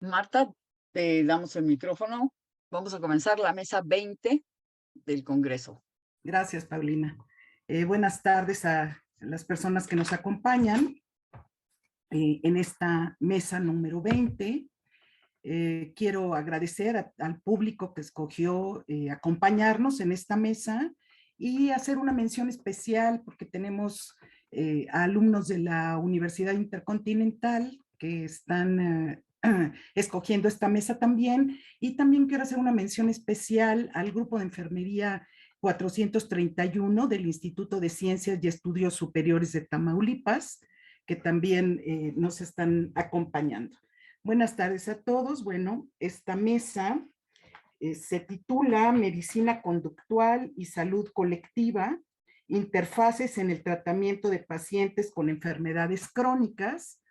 Marta, te damos el micrófono. Vamos a comenzar la mesa 20 del Congreso. Gracias, Paulina. Buenas tardes a las personas que nos acompañan en esta mesa número 20. Quiero agradecer al público que escogió acompañarnos en esta mesa y hacer una mención especial porque tenemos a alumnos de la Universidad Intercontinental que están escogiendo esta mesa también, y también quiero hacer una mención especial al grupo de enfermería 431 del Instituto de Ciencias y Estudios Superiores de Tamaulipas, que también nos están acompañando. Buenas tardes a todos. Bueno, esta mesa se titula Medicina Conductual y Salud Colectiva, interfaces en el tratamiento de pacientes con enfermedades crónicas,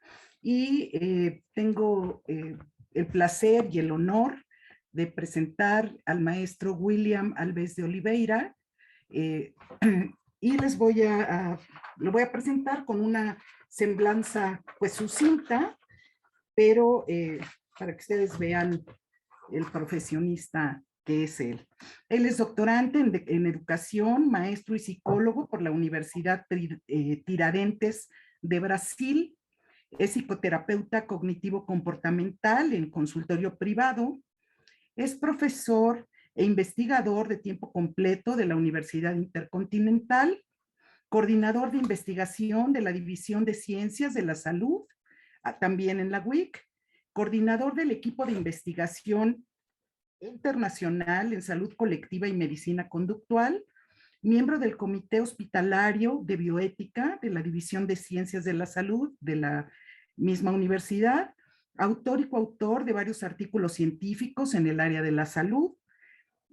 y tengo el placer y el honor de presentar al maestro William Alves de Oliveira, y lo voy a presentar con una semblanza pues sucinta, pero para que ustedes vean el profesionista que es él. Él es doctorante en educación, maestro y psicólogo por la Universidad Tiradentes de Brasil. Es psicoterapeuta cognitivo-comportamental en consultorio privado. Es profesor e investigador de tiempo completo de la Universidad Intercontinental, coordinador de investigación de la División de Ciencias de la Salud, también en la UIC, coordinador del equipo de investigación internacional en salud colectiva y medicina conductual, miembro del Comité Hospitalario de Bioética de la División de Ciencias de la Salud de la misma universidad, autor y coautor de varios artículos científicos en el área de la salud,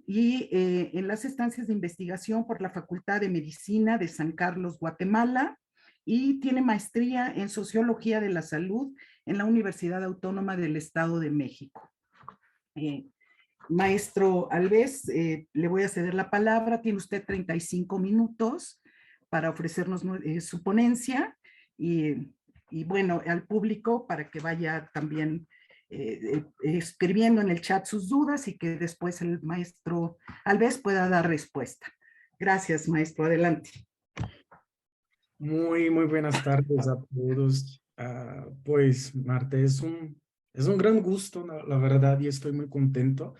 y en las estancias de investigación por la Facultad de Medicina de San Carlos, Guatemala, y tiene maestría en Sociología de la Salud en la Universidad Autónoma del Estado de México. Maestro Alves, le voy a ceder la palabra. Tiene usted 35 minutos para ofrecernos su ponencia y bueno, al público para que vaya también escribiendo en el chat sus dudas y que después el maestro Alves pueda dar respuesta. Gracias, maestro. Adelante. Muy buenas tardes a todos. Pues, Marta, es un gran gusto, la verdad, y estoy muy contento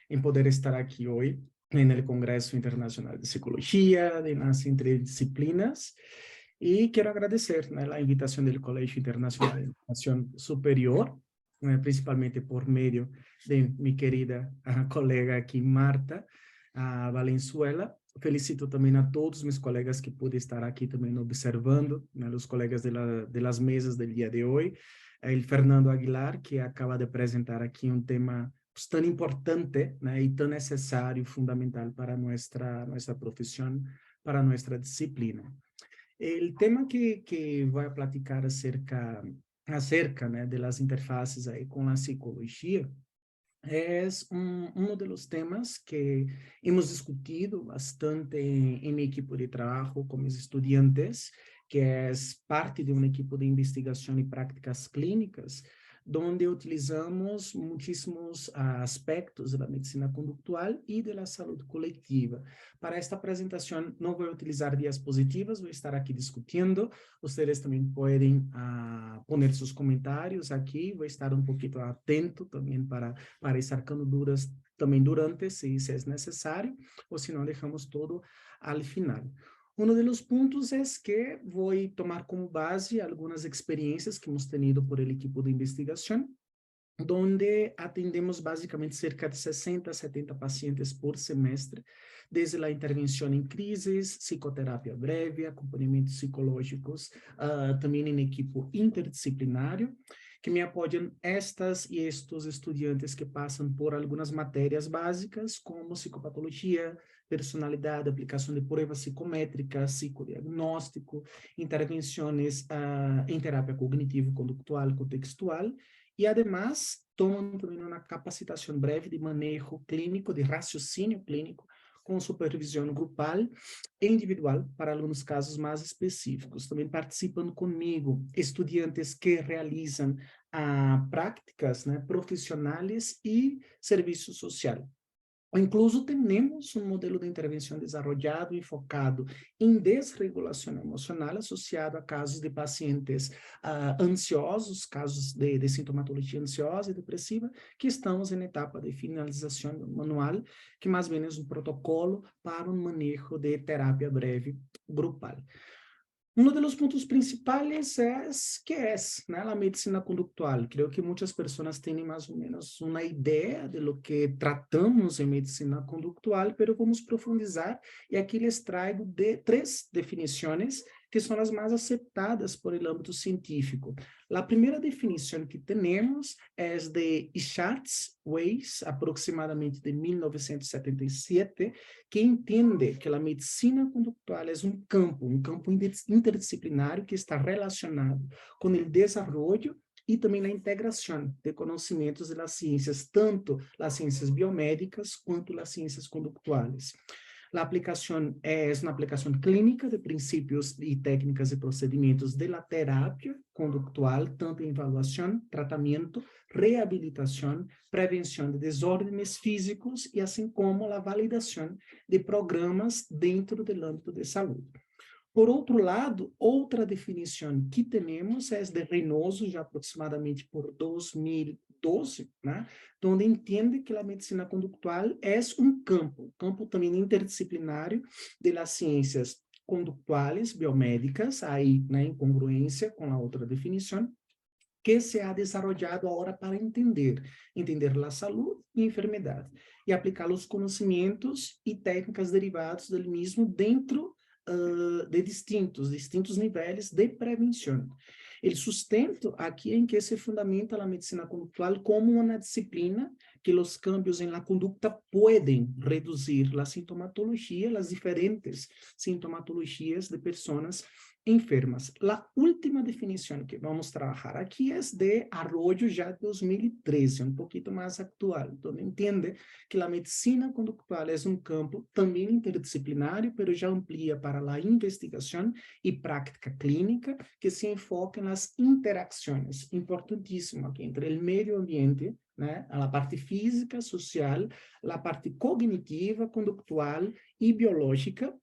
en poder estar aquí hoy en el Congreso Internacional de Psicología, de las Interdisciplinas, y quiero agradecer, ¿no?, la invitación del Colegio Internacional de Educación Superior, principalmente por medio de mi querida colega aquí, Marta Valenzuela. Felicito também a todos meus colegas que pude estar aqui também observando, né, os colegas de las mesas do dia de hoje. El Fernando Aguilar, que acaba de apresentar aqui tema pues, tão importante, né, e tão necessário e fundamental para nossa profissão, para nossa disciplina. O tema que vou platicar acerca né, de las interfaces aí com a psicologia es uno de los temas que hemos discutido bastante en mi equipo de trabajo con mis estudiantes, que es parte de un equipo de investigación y prácticas clínicas, donde utilizamos muchísimos aspectos de la medicina conductual y de la salud colectiva. Para esta presentación no voy a utilizar diapositivas, voy a estar aquí discutiendo. Ustedes también pueden poner sus comentarios aquí, voy a estar un poquito atento también para ir sacando dudas también durante, si es necesario, o si no, dejamos todo al final. Uno de los puntos es que voy a tomar como base algunas experiencias que hemos tenido por el equipo de investigación, donde atendemos básicamente cerca de 60 a 70 pacientes por semestre, desde la intervención en crisis, psicoterapia breve, acompañamientos psicológicos, también en equipo interdisciplinario, que me apoyan estas y estos estudiantes que pasan por algunas materias básicas como psicopatología, personalidad, aplicación de pruebas psicométricas, psicodiagnóstico, intervenciones en terapia cognitivo-conductual, contextual, y además toman también una capacitación breve de manejo clínico, de raciocinio clínico, com supervisão grupal e individual para alguns casos mais específicos. Também participam comigo estudantes que realizam a práticas, né, profissionais e serviço social. Incluso temos um modelo de intervenção desenvolvido e focado em desregulação emocional associado a casos de pacientes ansiosos, casos de sintomatologia ansiosa e depressiva, que estamos em etapa de finalização do manual, que mais ou menos um protocolo para um manejo de terapia breve grupal. Uno de los puntos principales es qué es, ¿no?, la medicina conductual. Creo que muchas personas tienen más o menos una idea de lo que tratamos en medicina conductual, pero vamos a profundizar y aquí les traigo tres definiciones que son las más aceptadas por el ámbito científico. La primera definición que tenemos es de Schatz Weiss, aproximadamente de 1977, que entende que a medicina conductual é um campo interdisciplinar que está relacionado com o desenvolvimento e também a integração de conhecimentos das ciências, tanto as ciências biomédicas quanto as ciências conductuais. A aplicação é uma aplicação clínica de princípios e técnicas e procedimentos da terapia conductual, tanto em avaliação, tratamento, reabilitação, prevenção de desordens físicos e assim como a validação de programas dentro do âmbito de saúde. Por outro lado, outra definição que temos é de Reynoso, já aproximadamente por 2012, né, onde entende que a medicina conductual é um campo também interdisciplinário das ciências conductuais, biomédicas, aí, né, em congruência com a outra definição, que se ha desarrollado agora para entender a saúde e a enfermidade, e aplicar os conhecimentos e técnicas derivados do mesmo dentro de distintos níveis de prevenção. O sustento aqui em que se fundamenta a medicina conductual como uma disciplina que os cambios em la conducta podem reduzir a sintomatologia, as diferentes sintomatologias de pessoas enfermas. A última definição que vamos trabalhar aqui é de Arroyo, já de 2013, um pouquinho mais atual, onde entende que a medicina conductual é um campo também interdisciplinário, mas já amplia para a investigação e prática clínica, que se enfoca nas interações, importantíssimo aqui, entre o meio ambiente, né, a parte física, social, a parte cognitiva, conductual e biológica,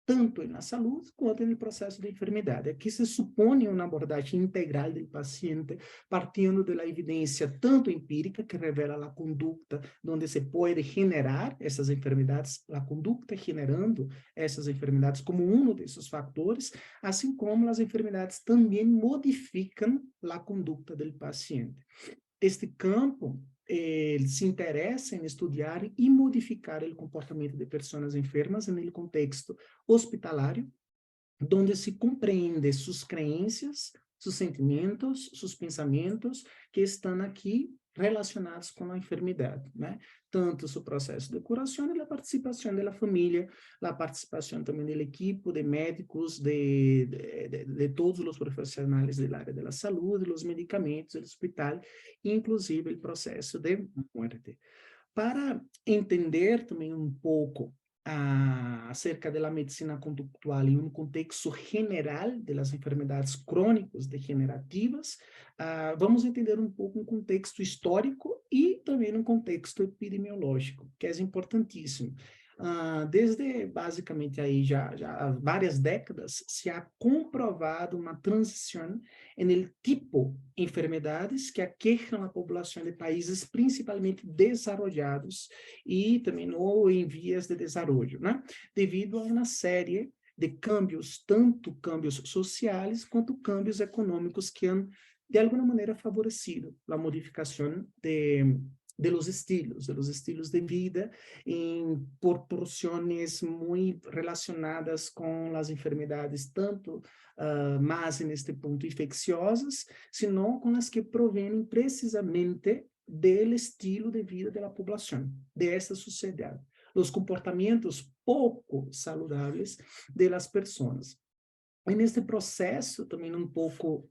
tanto na saúde quanto no processo de enfermidade. Aqui se supõe uma abordagem integral do paciente, partindo da evidência tanto empírica, que revela a conduta, onde se pode generar essas enfermidades, a conduta generando essas enfermidades como um desses fatores, assim como as enfermidades também modificam a conduta do paciente. Este campo se interessa em estudar e modificar o comportamento de pessoas enfermas no contexto hospitalário, onde se compreende suas crenças, seus sentimentos, seus pensamentos que estão aqui relacionados com a enfermidade, né? Tanto seu processo de curação e a participação da família, a participação também da equipe de médicos, de todos os profissionais da área da saúde, os medicamentos, o hospital, inclusive o processo de morte. Para entender também um pouco acerca da medicina conductual em um contexto geral das enfermidades crônicas degenerativas, vamos entender um pouco um contexto histórico e também um contexto epidemiológico, que é importantíssimo. Desde basicamente aí já há várias décadas se ha comprovado uma transição no tipo de enfermidades que aquejam a população de países principalmente desenvolvidos e também ou em vias de desenvolvimento, né? Devido a uma série de câmbios, tanto câmbios sociais quanto câmbios econômicos que han de alguma maneira favorecido a modificação de los estilos de vida em proporções muito relacionadas com as enfermidades, tanto mais neste ponto infecciosas, sino com as que provêm precisamente do estilo de vida da população, dessa sociedade, os comportamentos pouco saudáveis das pessoas. neste processo também um pouco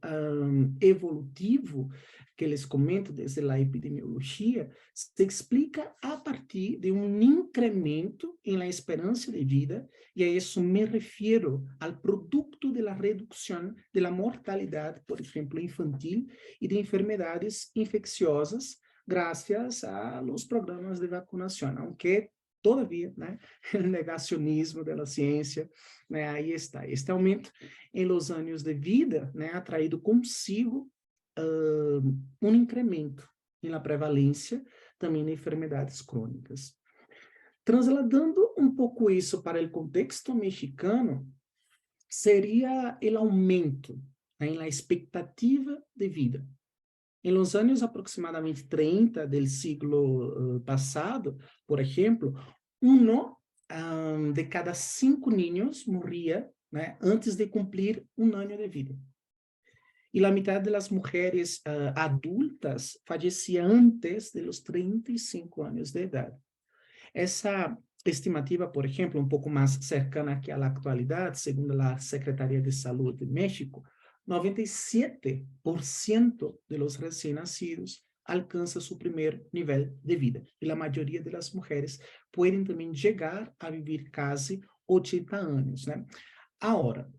evolutivo, que eles comentam desde a epidemiologia, se explica a partir de um incremento na esperança de vida, e a isso me refiro ao produto da redução da mortalidade, por exemplo, infantil, e de enfermidades infecciosas, graças a los programas de vacunação, aunque todavia, né, o negacionismo da ciência, né, aí está. Este aumento em los anos de vida, né, ha traído consigo um incremento na prevalência também de enfermidades crônicas. Trasladando um pouco isso para o contexto mexicano, seria o aumento, né, na expectativa de vida. Em los anos aproximadamente 30 do século passado, por exemplo, de cada 5 niños morria, né, antes de cumprir um ano de vida. E a metade das mulheres adultas falecia antes de los 35 anos de idade. Essa estimativa, por exemplo, um pouco mais cercana aqui à atualidade, segundo a Secretaria de Saúde de México, 97% de los recém-nascidos alcança seu primeiro nível de vida. E a maioria das mulheres podem também chegar a viver quase 80 anos, né? Agora,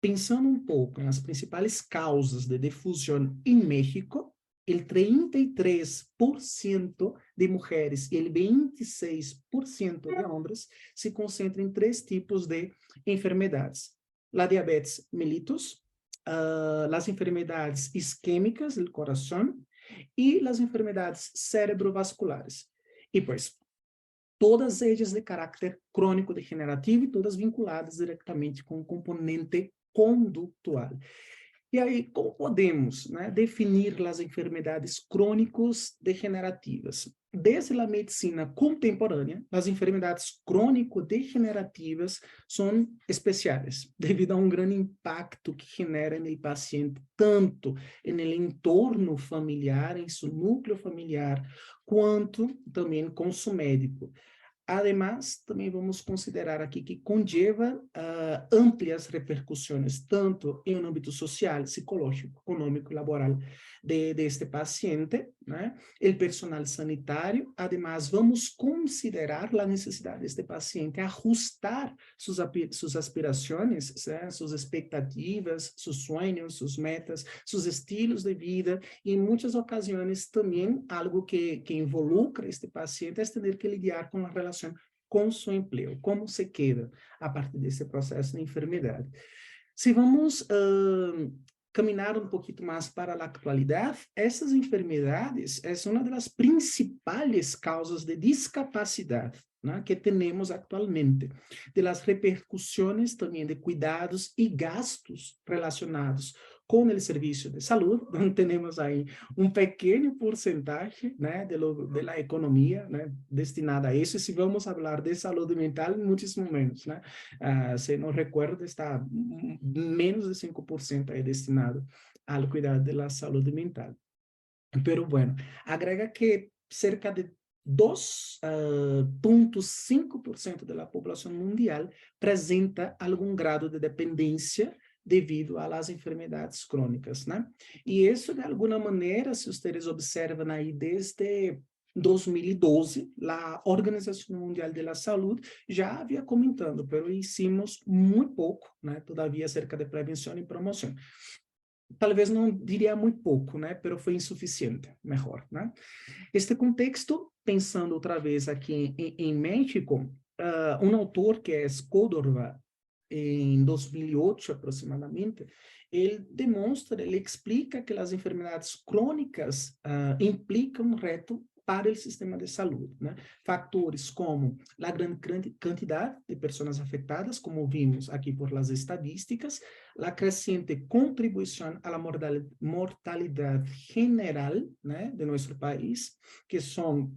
pensando um pouco nas principais causas de difusão em México, o 33% de mulheres e o 26% de homens se concentram em 3 tipos de enfermedades: a diabetes mellitus, as enfermedades isquêmicas do coração e as enfermedades cerebrovasculares. E, pois, todas elas de caráter crônico-degenerativo e todas vinculadas diretamente com o componente conductual. E aí, como podemos, né, definir as enfermidades crônicos-degenerativas? Desde a medicina contemporânea, as enfermidades crônico-degenerativas são especiais, devido a um grande impacto que genera no paciente, tanto no entorno familiar, em seu núcleo familiar, quanto também com seu médico. Además, também vamos considerar aqui que conlleva amplias repercussões, tanto em um âmbito social, psicológico, econômico e laboral de este paciente, né? O personal sanitário. Además, vamos considerar a necessidade deste paciente ajustar suas aspirações, né? Suas expectativas, seus sonhos, suas metas, seus estilos de vida, e em muitas ocasiões também algo que involucra este paciente é ter que lidar com a relação com seu emprego, como se queda a partir desse processo de enfermidade. Se vamos caminhar um pouquinho mais para a atualidade, essas enfermidades são uma das principais causas de discapacidade, né, que temos atualmente, das repercussões também de cuidados e gastos relacionados com o serviço de saúde, onde temos aí um pequeno porcentagem, né, da economia, né, destinada a isso. E se vamos falar de saúde mental, em muitos momentos, né, se não recordo, está menos de 5% aí destinado ao cuidado da saúde mental. Pero bueno, agrega que cerca de 2,5% da população mundial apresenta algum grado de dependência devido às enfermidades crônicas, né? E isso, de alguma maneira, se vocês observam aí desde 2012, a Organização Mundial da Saúde já havia comentando, pero hicimos muito pouco, né? Todavia, acerca de prevenção e promoção. Talvez não diria muito pouco, né? Pero foi insuficiente, melhor, né? Este contexto, pensando outra vez aqui em México, um autor que é Córdova, em 2008 aproximadamente, ele explica que as enfermidades crônicas implicam um reto para o sistema de saúde, né? Fatores como a grande quantidade de pessoas afetadas, como vimos aqui por las estadísticas, a crescente contribuição à mortalidade general, né, de nosso país, que são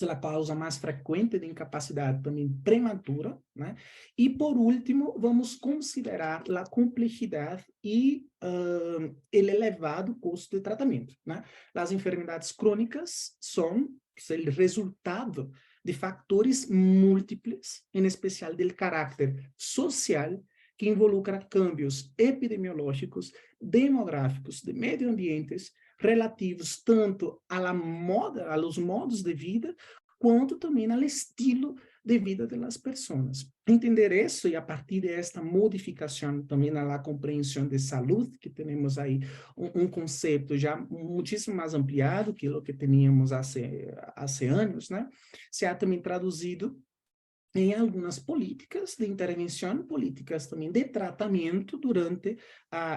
a causa mais frequente de incapacidade também prematura, né? E, por último, vamos considerar a complexidade e o elevado custo de tratamento, né? As enfermidades crônicas são o resultado de fatores múltiplos, em especial do caráter social, que involucra cambios epidemiológicos, demográficos, de meio ambientes, relativos tanto à moda, aos modos de vida, quanto também ao estilo de vida das pessoas. Entender isso e a partir desta modificação também na compreensão de saúde, que temos aí conceito já muitíssimo mais ampliado que o que tínhamos há anos, né? Se ha também traduzido em algumas políticas de intervenção, políticas também de tratamento durante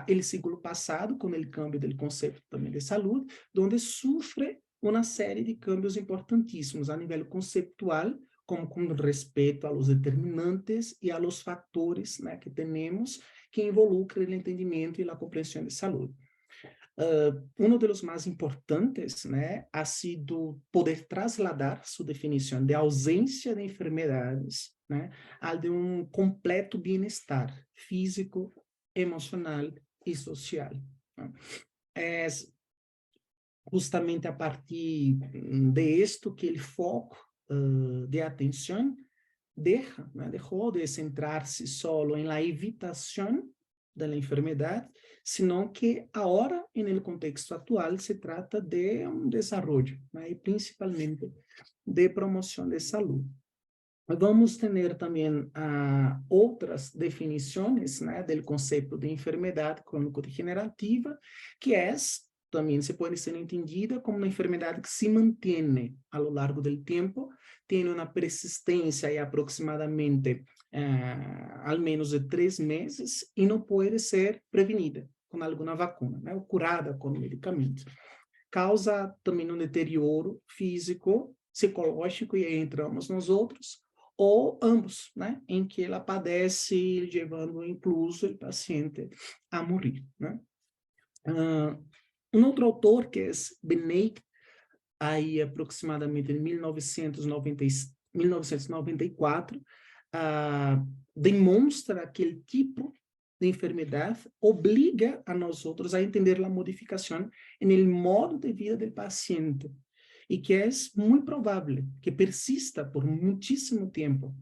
o século passado, com o cambio do conceito também de saúde, onde sofre uma série de cambios importantíssimos a nível conceitual, como com respeito aos determinantes e aos fatores, né, que temos que involucram o entendimento e a compreensão de saúde. Uno de los mais importantes, né, ha sido poder trasladar sua definição de ausência de enfermidades, né, al de completo bem-estar físico, emocional e social. Né? É justamente a partir de isto que o foco de atenção deixou de centrar-se solo em la evitação da enfermidade, senão que agora, no contexto atual, se trata de desenvolvimento, né, e principalmente de promoção de saúde. Vamos ter também outras definições, né, do conceito de enfermidade crônico-degenerativa, que também se pode ser entendida como uma enfermidade que se mantém ao longo do tempo, tem uma persistência de aproximadamente ao menos de 3 meses e não pode ser prevenida com alguma vacuna, né, ou curada com medicamentos. Causa também um deterioro físico, psicológico, e aí entramos nós outros, ou ambos, né, em que ela padece, levando incluso o paciente a morrer, né. Outro autor, que é Beneik, aí aproximadamente em 1994, demonstra que o tipo de enfermidade obriga a nós outros a entender a modificação no modo de vida do paciente, e que é muito provável que persista por muitíssimo tempo.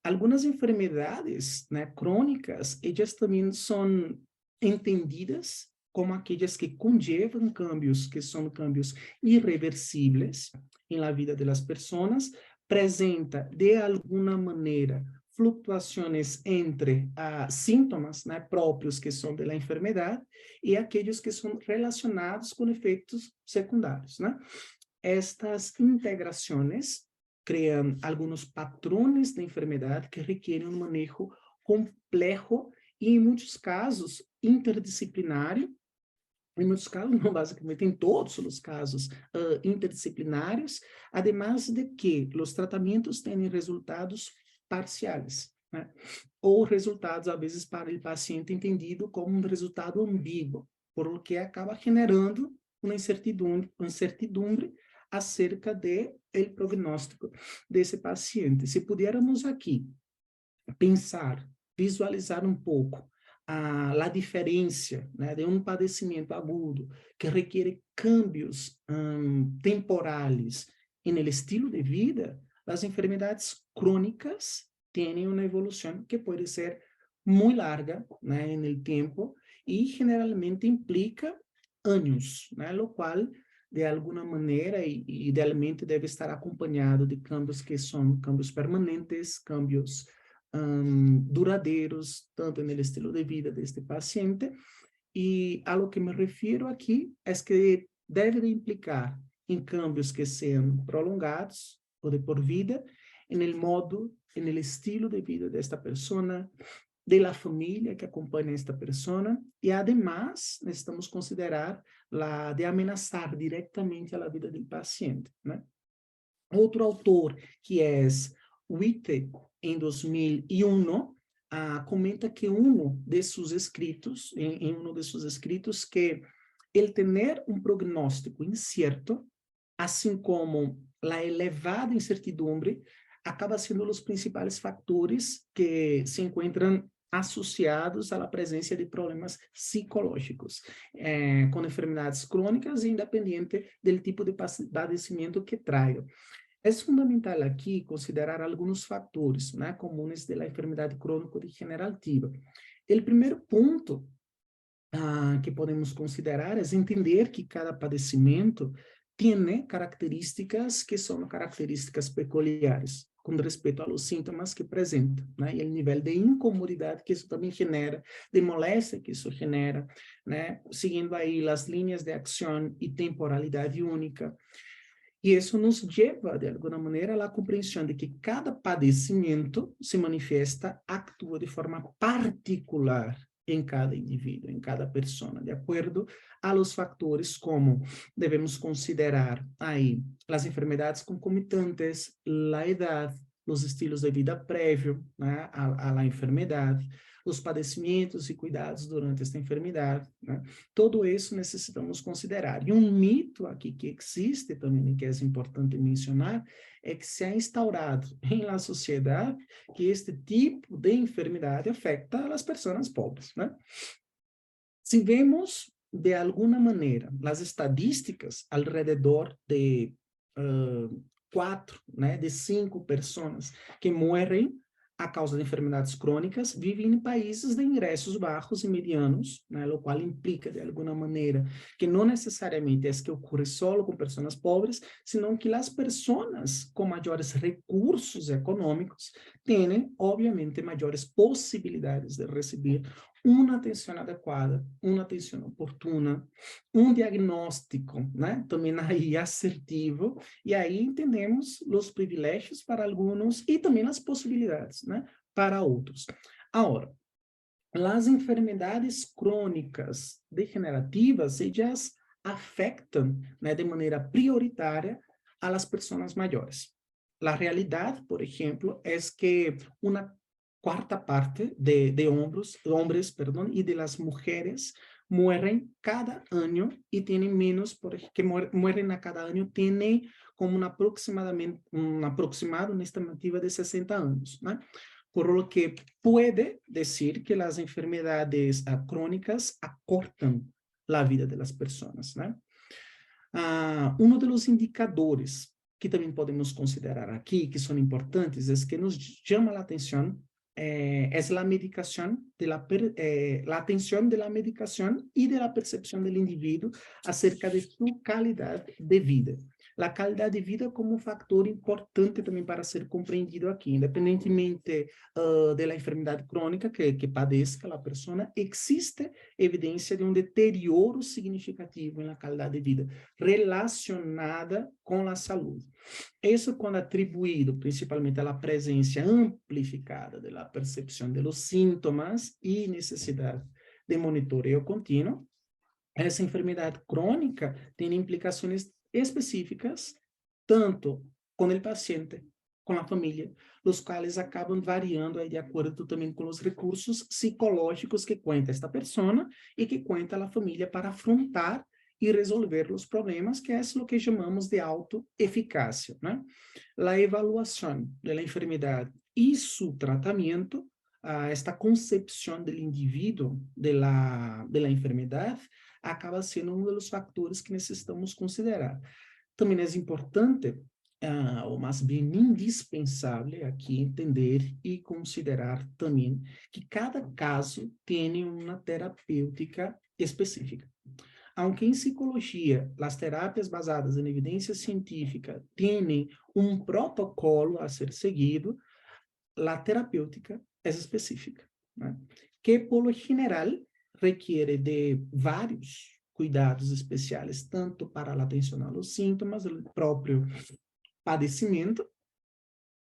Algumas enfermidades, né, crônicas, elas também são entendidas como aquelas que conllevam cambios, que são cambios irreversíveis na vida das pessoas, apresenta de alguma maneira flutuações entre sintomas, né, próprios que são da enfermidade e aqueles que são relacionados com efeitos secundários, né? Estas integrações criam alguns patrões de enfermidade que requerem um manejo complexo e, em muitos casos, interdisciplinário. Em muitos casos, não basicamente, em todos os casos, interdisciplinários, además de que os tratamentos têm resultados parciais, né? Ou resultados, às vezes, para o paciente entendido como um resultado ambíguo, por o que acaba generando uma incertidumbre acerca do prognóstico desse paciente. Se pudermos aqui pensar, visualizar um pouco a diferença, né, de padecimento agudo que requer cambios temporais no estilo de vida, as enfermidades crônicas têm uma evolução que pode ser muito larga, né, no tempo, e generalmente implica anos, né, o qual de alguma maneira e idealmente deve estar acompanhado de cambios que são cambios permanentes, cambios duradeiros, tanto no estilo de vida deste paciente, e a lo que me refiro aqui é que deve de implicar em cambios que sejam prolongados ou de por vida, no modo, no estilo de vida desta pessoa, da família que acompanha esta pessoa, e además necessitamos considerar la de ameaçar diretamente a vida do paciente, né? Outro autor, que é Witte, em 2001, comenta que um de seus escritos, em um de seus escritos, que el tener um prognóstico incerto, assim como a elevada incertidumbre, acaba sendo os principais fatores que se encontram associados à presença de problemas psicológicos, com enfermidades crônicas, independente do tipo de padecimento que traiam. É fundamental aqui considerar alguns fatores, né, comuns da enfermidade crônico-degenerativa. o primeiro ponto que podemos considerar é entender que cada padecimento tem características que são características peculiares com respeito aos sintomas que apresenta, né? E o nível de incomodidade que isso também genera, de moléstia que isso genera, né? Seguindo aí as linhas de ação e temporalidade única. E isso nos leva, de alguma maneira, à compreensão de que cada padecimento se manifesta, atua de forma particular em cada indivíduo, em cada pessoa, de acordo a los fatores como devemos considerar aí as enfermidades concomitantes, a idade, os estilos de vida prévio, né, a la enfermidade, os padecimentos e cuidados durante esta enfermidade, né? Tudo isso necessitamos considerar. E um mito aqui que existe também, que é importante mencionar, é que se ha instaurado em la sociedade que este tipo de enfermidade afeta as pessoas pobres, né? Se vemos, de alguma maneira, as estadísticas alrededor de 4, né, de 5 pessoas que morrem a causa de enfermidades crônicas vivem em países de ingressos baixos e medianos, né, o qual implica, de alguma maneira, que não necessariamente é que ocorre só com pessoas pobres, senão que as pessoas com maiores recursos econômicos têm, obviamente, maiores possibilidades de receber uma atenção adequada, uma atenção oportuna, um diagnóstico, né, também aí assertivo, e aí entendemos os privilégios para alguns e também as possibilidades, né, para outros. Agora, as enfermidades crônicas degenerativas, elas afetam, né, de maneira prioritária a las pessoas maiores. A realidade, por exemplo, é que uma quarta parte de hombres, e de las mujeres mueren cada año y tienen menos, que mueren a cada año, tienen como una estimativa de 60 años, ¿no? Por lo que puede decir que las enfermedades crónicas acortan la vida de las personas, ¿no? Uno de los indicadores que também podemos considerar aqui, que são importantes, é que nos chama a atenção la medicación, la atención de la medicación y de la percepción del individuo acerca de su calidad de vida. La calidad de vida como un factor importante también para ser comprendido aquí, independientemente de la enfermedad crónica que padezca la persona, existe evidencia de un deterioro significativo en la calidad de vida relacionada con la salud. Isso quando atribuído principalmente à presença amplificada da percepção dos sintomas e necessidade de monitoreio contínuo, essa enfermidade crônica tem implicações específicas, tanto com o paciente, com a família, os quais acabam variando aí de acordo também com os recursos psicológicos que conta esta pessoa e que conta a família para afrontar e resolver os problemas, que é o que chamamos de autoeficácia, né? A avaliação da enfermidade e seu tratamento, esta concepção do indivíduo da enfermidade, acaba sendo um dos fatores que necessitamos considerar. Também é importante, ou mais bem indispensável aqui, entender e considerar também que cada caso tem uma terapêutica específica. Aunque em psicologia, as terapias basadas em evidência científica têm um protocolo a ser seguido, a terapêutica é específica, né? Que, por lo general, requiere de vários cuidados especiais, tanto para a atenção aos sintomas do próprio padecimento,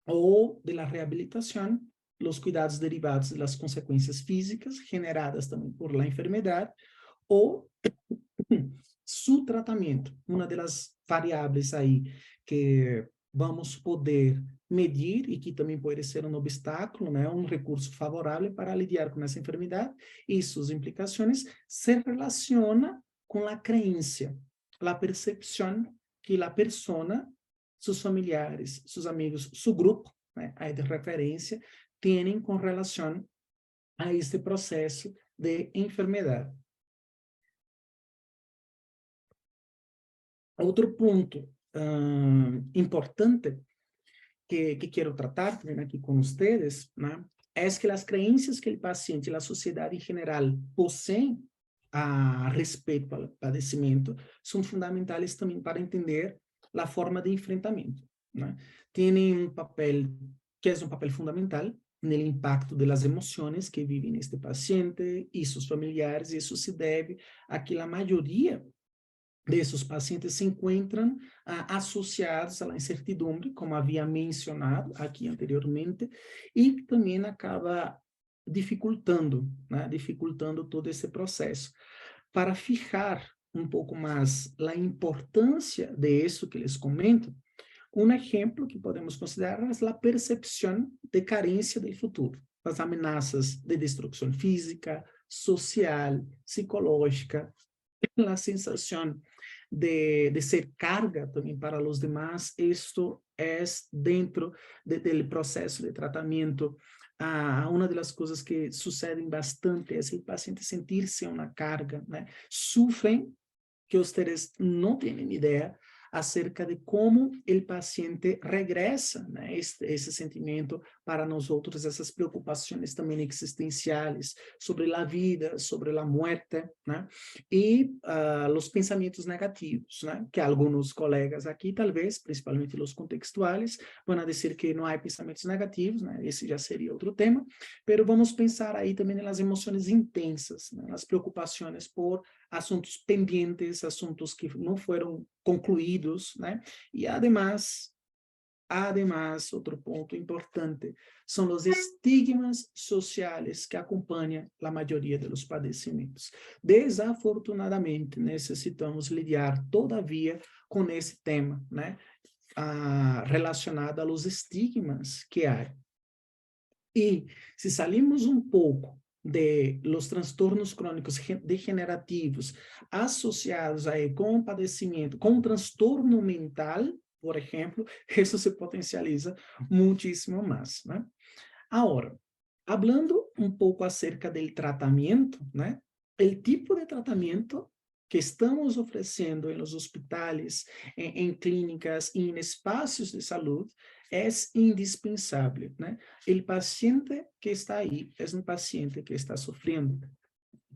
ou de la reabilitação, os cuidados derivados das consequências físicas generadas também por la enfermidade, ou su tratamento, uma das variáveis aí que vamos poder medir e que também pode ser um obstáculo, né, um recurso favorável para lidar com essa enfermidade e suas implicações, se relaciona com a crença, a percepção que a persona, seus familiares, seus amigos, seu grupo, né, aí de referência, têm com relação a este processo de enfermidade. Outro ponto importante que quero tratar também aqui com vocês, né, es que las creencias que el paciente y la sociedad en general poseen a respeito ao padecimento são fundamentais também para entender a forma de enfrentamento, né? Tem um papel que é um papel fundamental no impacto das emoções que vivem este paciente e seus familiares, e isso se deve a que a maioria desses pacientes se encontram associados à incertidumbre, como havia mencionado aqui anteriormente, e também acaba dificultando, né, dificultando todo esse processo. Para fijar um pouco mais a importância de isso que les comento, um exemplo que podemos considerar é a percepção de carência do futuro, as ameaças de destruição física, social, psicológica, a sensação de ser carga também para os demás. Isto é dentro do processo de tratamento. Uma das coisas que sucedem bastante é o paciente sentir-se uma carga, né? Sofrem que vocês não têm ideia acerca de como o paciente regressa, né, esse sentimento para nós outros, essas preocupações também existenciais sobre a vida, sobre a morte, né, e os pensamentos negativos, né, que alguns colegas aqui, talvez, principalmente os contextuais, vão dizer que não há pensamentos negativos, né, esse já seria outro tema, mas vamos pensar aí também nas emoções intensas, né, nas preocupações por assuntos pendientes, assuntos que não foram concluídos, né? E además, outro ponto importante, são os estigmas sociais que acompanham a maioria dos padecimentos. Desafortunadamente, necessitamos lidar, todavia, com esse tema, né? Relacionado aos estigmas que há. E, se salimos um pouco de los transtornos crônicos degenerativos associados aí com padecimento, com transtorno mental, por exemplo, isso se potencializa muitíssimo mais, né? Agora, hablando um pouco acerca do tratamento, né? O tipo de tratamento que estamos oferecendo em los hospitais, em clínicas e em espaços de saúde é indispensável, né? O paciente que está aí é um paciente que está sofrendo.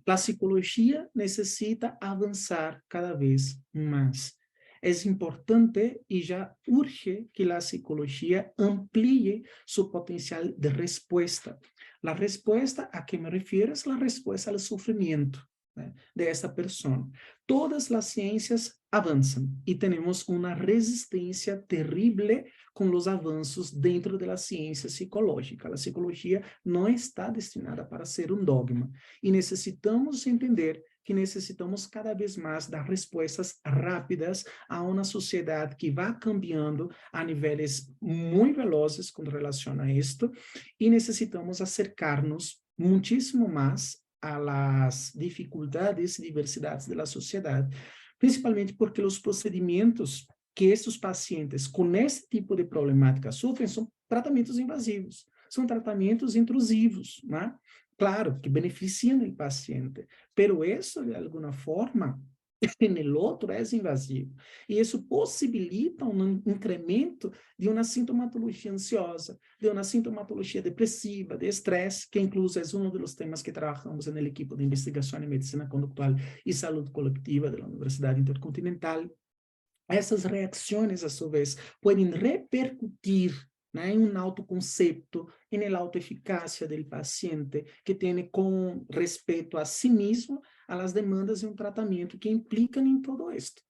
A psicologia necessita avançar cada vez mais. É importante e já urge que a psicologia amplie seu potencial de resposta. A resposta a que me refiro é a resposta ao sofrimento, né, de essa pessoa. Todas as ciências avançam e temos uma resistência terrível com os avanços dentro da ciência psicológica. A psicologia não está destinada para ser um dogma e necessitamos entender que necessitamos cada vez mais dar respostas rápidas a uma sociedade que vai cambiando a níveis muito velozes com relação a isto, e necessitamos acercar-nos muitíssimo mais a las dificuldades e diversidades da sociedade, principalmente porque os procedimentos que esses pacientes com esse tipo de problemática sofrem são tratamentos invasivos, são tratamentos intrusivos, né? Claro, que beneficiam o paciente, pero isso, de alguma forma, no outro é invasivo. E isso possibilita um incremento de uma sintomatologia ansiosa, de uma sintomatologia depressiva, de estresse, que incluso é um dos temas que trabalhamos na equipe de investigação em medicina conductual e saúde coletiva da Universidade Intercontinental. Essas reações, a sua vez, podem repercutir, né, em um autoconcepto, em autoeficácia do paciente, que tem com respeito a si mesmo, às demandas de um tratamento que implicam em todo isto.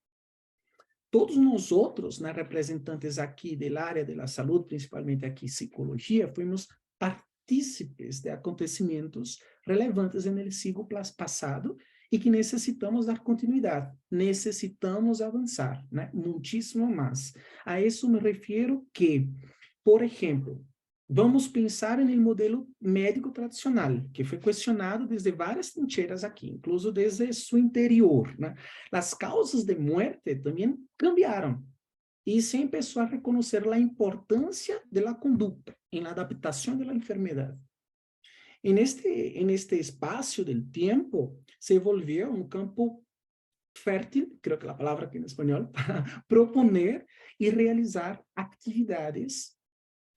Todos nós outros, né, representantes aqui da área da saúde, principalmente aqui psicologia, fomos partícipes de acontecimentos relevantes no século passado e que necessitamos dar continuidade, necessitamos avançar, né, muitíssimo mais. A isso me refiro que, por exemplo, vamos pensar no modelo médico tradicional, que foi questionado desde várias trincheiras aqui, incluso desde seu interior, né? As causas de morte também cambiaram e se começou a reconhecer a importância da conduta em adaptação da enfermidade. En este espacio del tiempo se volvió un campo fértil, creo que la palabra aquí en español, para proponer y realizar actividades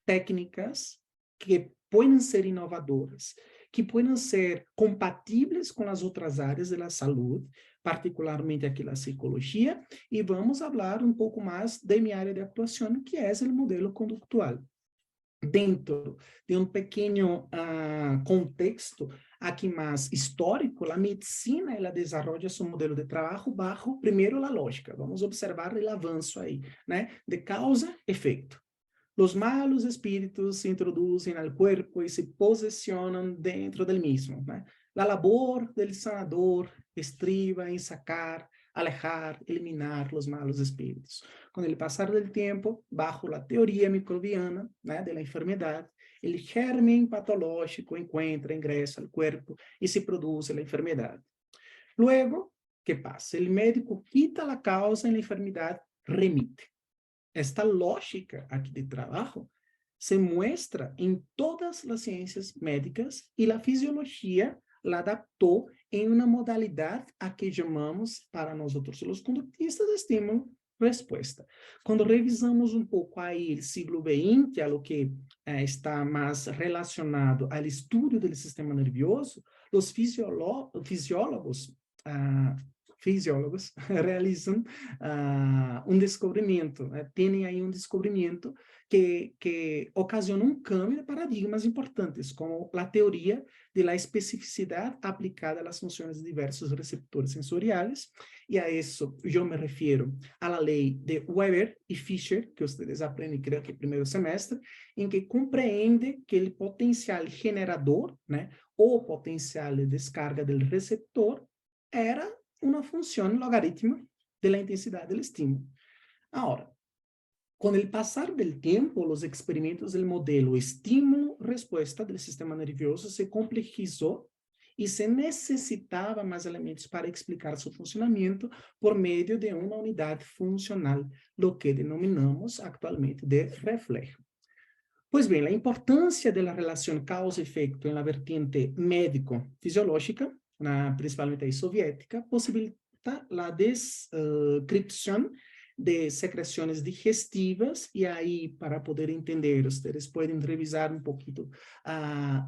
técnicas que puedan ser inovadoras, que puedan ser compatibles con las otras áreas de la salud, particularmente aquí la psicología, y vamos a hablar un poco más de mi área de actuación, que es el modelo conductual. Dentro de um pequeno contexto aqui mais histórico, a medicina ela desenvolve seu modelo de trabalho bajo, primeiro, a lógica. Vamos observar o avanço aí, né? De causa-efeito. Os malos espíritos se introduzem ao corpo e se posicionam dentro del mismo, né? A labor del sanador estriba em sacar, alejar, eliminar os malos espíritos. Com o passar do tempo, bajo a teoria microbiana, né, de la enfermedade, o germen patológico ingressa ao corpo e se produz a enfermedade. Luego, ¿qué pasa? O médico quita a causa e a enfermedade remite. Esta lógica aqui de trabalho se muestra em todas as ciências médicas e a fisiologia la adaptou em uma modalidade a que chamamos, para nós outros, os conductistas, de estímulo-resposta. Quando revisamos um pouco aí o siglo XX, a lo que está mais relacionado ao estudo do sistema nervioso, os fisiólogos realizam um descobrimento, têm aí um descobrimento que ocasiona um cambio de paradigmas importantes, como a teoria de la especificidade aplicada às funções de diversos receptores sensoriais, e a isso eu me refiro à lei de Weber e Fischer, que vocês aprendem, creio que no primeiro semestre, em que compreende que o potencial generador, né, ou potencial de descarga do receptor, era uma função logarítmica da intensidade do estímulo. Agora, com o passar do tempo, os experimentos do modelo estímulo-resposta do sistema nervioso se complexizou e se necessitava mais elementos para explicar seu funcionamento por meio de uma unidade funcional, o que denominamos atualmente de reflexo. Pois bem, a importância da relação causa-efeito na vertente médico-fisiológica, principalmente aí soviética, possibilita a descrição de secreções digestivas, e aí, para poder entender, vocês podem revisar um pouquinho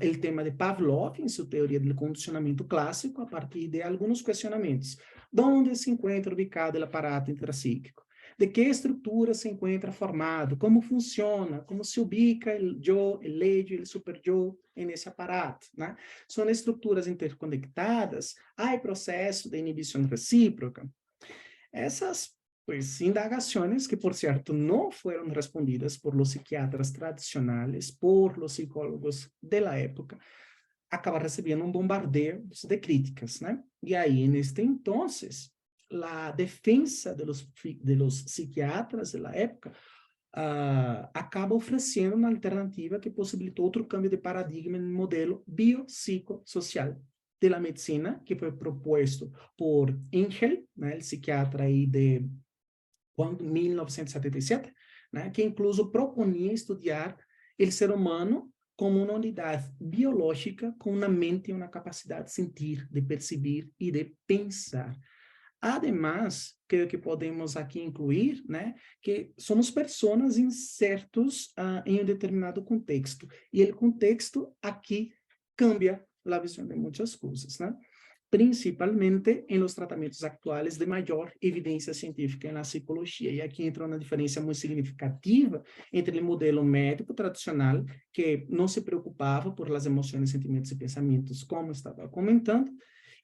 o tema de Pavlov, em sua teoria do condicionamento clássico, a partir de alguns questionamentos. Onde se encontra ubicado o aparato intrapsíquico? De que estrutura se encontra formado? Como funciona? Como se ubica o yo, o leyo e o super-yo nesse aparato, né? São estruturas interconectadas? Há processo de inibição recíproca? Essas indagações que, por certo, não foram respondidas por los psiquiatras tradicionais, por los psicólogos de la época, acaba recebendo um bombardeio de críticas, né? E aí, neste entonces, a defesa de los psiquiatras da época acaba oferecendo uma alternativa que possibilitou outro câmbio de paradigma no modelo biopsicossocial de la medicina, que foi proposto por Engel, né, o psiquiatra aí de 1977, né, que incluso proponia estudar o ser humano como uma unidade biológica com uma mente e uma capacidade de sentir, de perceber e de pensar. Además, creio que podemos aqui incluir, né, que somos pessoas insertos em um determinado contexto, e o contexto aqui cambia a visão de muitas coisas, né? Principalmente em los tratamentos atuais de maior evidência científica na psicologia. E aqui entra uma diferença muito significativa entre o modelo médico tradicional, que não se preocupava por las emoções, sentimentos e pensamentos, como estava comentando,